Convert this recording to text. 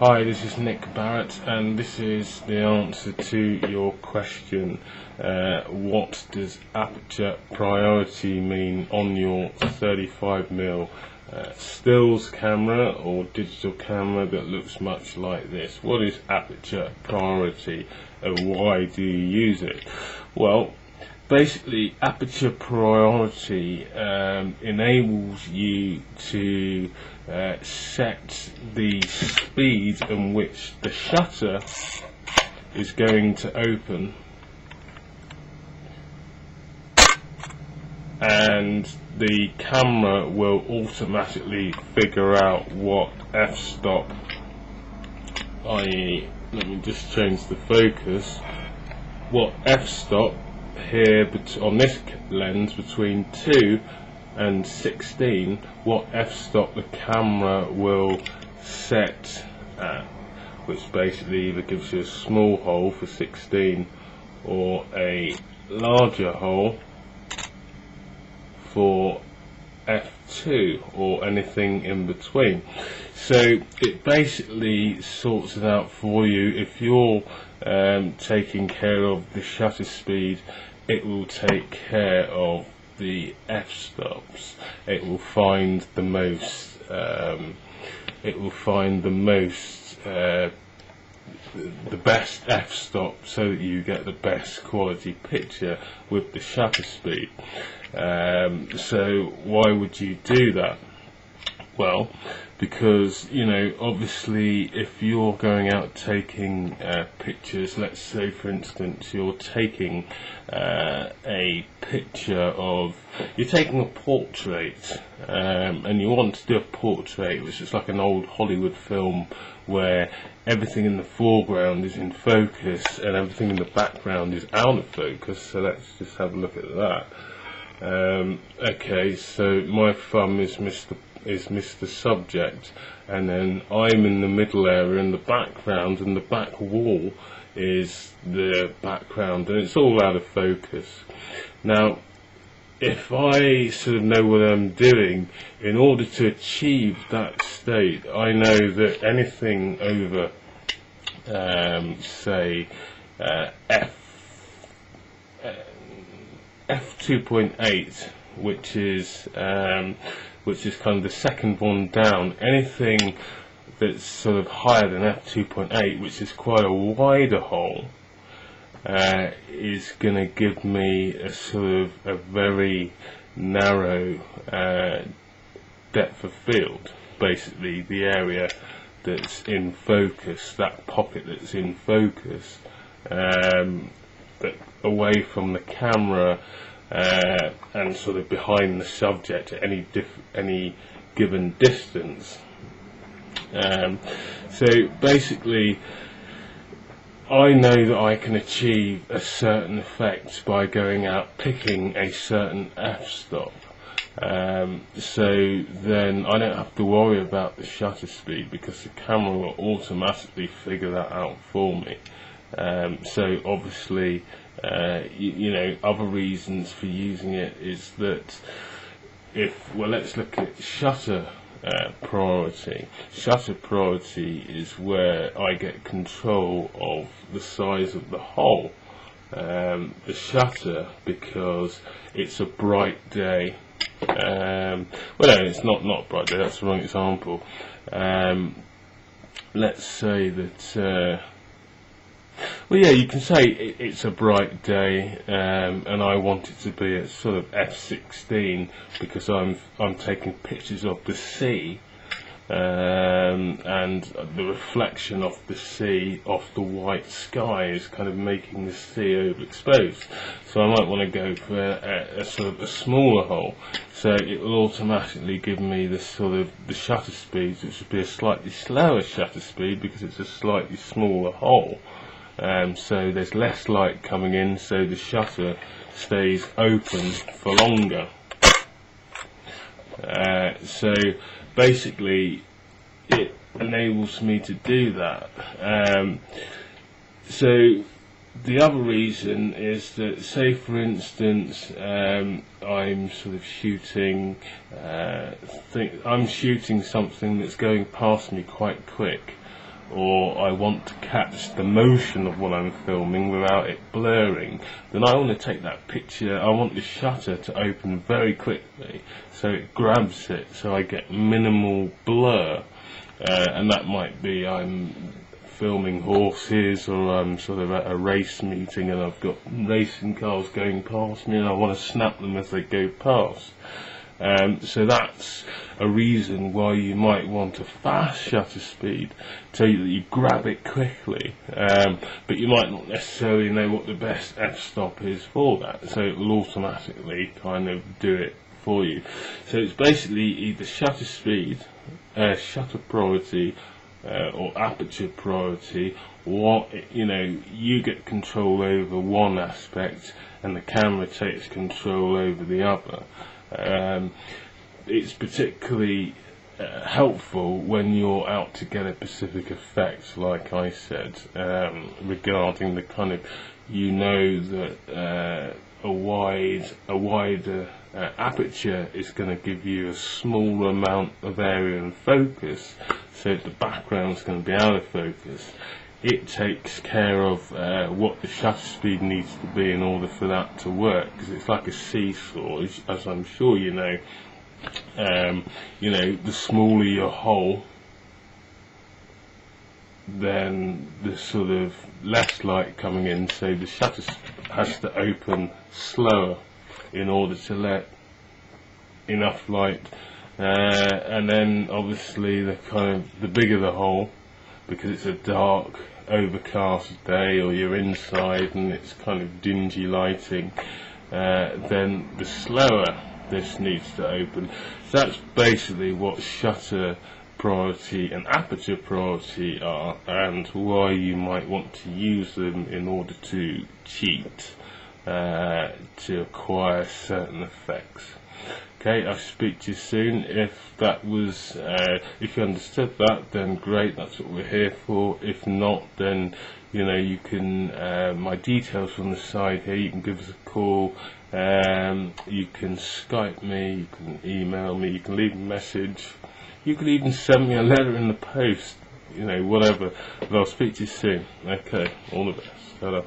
Hi, this is J Barrett, and this is the answer to your question, what does aperture priority mean on your 35mm stills camera or digital camera that looks much like this? What is aperture priority and why do you use it? Well, basically aperture priority enables you to set the speed in which the shutter is going to open, and the camera will automatically figure out what f-stop, i.e., let me just change the focus, what f-stop here on this lens between 2 and 16, what f-stop the camera will set at, which basically either gives you a small hole for 16 or a larger hole for f2 or anything in between. So it basically sorts it out for you. If you're taking care of the shutter speed, it will take care of the f-stops. It will find the most the best f-stop so that you get the best quality picture with the shutter speed. So why would you do that? Well, because, you know, obviously if you're going out taking pictures, let's say for instance you're taking a picture of, you're taking a portrait, and you want to do a portrait which is like an old Hollywood film where everything in the foreground is in focus and everything in the background is out of focus. So let's just have a look at that. Okay, so my thumb is Mr. Subject, and then I'm in the middle area in the background, and the back wall is the background, and it's all out of focus. Now, if I sort of know what I'm doing, in order to achieve that state, I know that anything over, say, f2.8, which is kind of the second one down, anything that's sort of higher than f2.8, which is quite a wider hole, is going to give me a sort of a very narrow depth of field. Basically the area that's in focus, that pocket that's in focus, but away from the camera and sort of behind the subject at any given distance. So basically I know that I can achieve a certain effect by going out picking a certain f-stop. So then I don't have to worry about the shutter speed because the camera will automatically figure that out for me. So obviously, you know, other reasons for using it is that let's look at shutter priority. Shutter priority is where I get control of the size of the hole. The shutter, because it's a bright day. Well, no, it's not a bright day. That's the wrong example. Let's say that. Well, yeah, you can say it's a bright day, and I want it to be at sort of f16 because I'm taking pictures of the sea, and the reflection of the sea off the white sky is kind of making the sea overexposed. So I might want to go for a sort of a smaller hole. So it will automatically give me the sort of the shutter speeds, which would be a slightly slower shutter speed because it's a slightly smaller hole. So there's less light coming in, so the shutter stays open for longer. So basically it enables me to do that. So the other reason is that, say for instance, I'm sort of shooting I'm shooting something that's going past me quite quick. or I want to catch the motion of what I'm filming without it blurring, then I want to take that picture, I want the shutter to open very quickly so it grabs it, so I get minimal blur. And that might be I'm filming horses, or I'm sort of at a race meeting and I've got racing cars going past me and I want to snap them as they go past. So that's a reason why you might want a fast shutter speed, so that you grab it quickly, but you might not necessarily know what the best f-stop is for that, so it will automatically kind of do it for you. So it's basically either shutter speed, shutter priority, or aperture priority, or you get control over one aspect and the camera takes control over the other. It's particularly helpful when you're out to get a specific effect, like I said, regarding the kind of, that a wider aperture is going to give you a smaller amount of area and focus, so the background's going to be out of focus. It takes care of what the shutter speed needs to be in order for that to work, because it's like a seesaw, as I'm sure you know. The smaller your hole, then the sort of less light coming in, so the shutter has to open slower in order to let enough light, and then obviously the bigger the hole, because it's a dark, overcast day, or you're inside and it's kind of dingy lighting, then the slower this needs to open. So that's basically what shutter priority and aperture priority are, and why you might want to use them in order to cheat, to acquire certain effects. Okay, I'll speak to you soon. If you understood that, then great, that's what we're here for. If not, then you can, my details on the side here, you can give us a call, you can Skype me, you can email me, you can leave a message, you can even send me a letter in the post, whatever. But I'll speak to you soon. Okay, all the best. Ta-ra.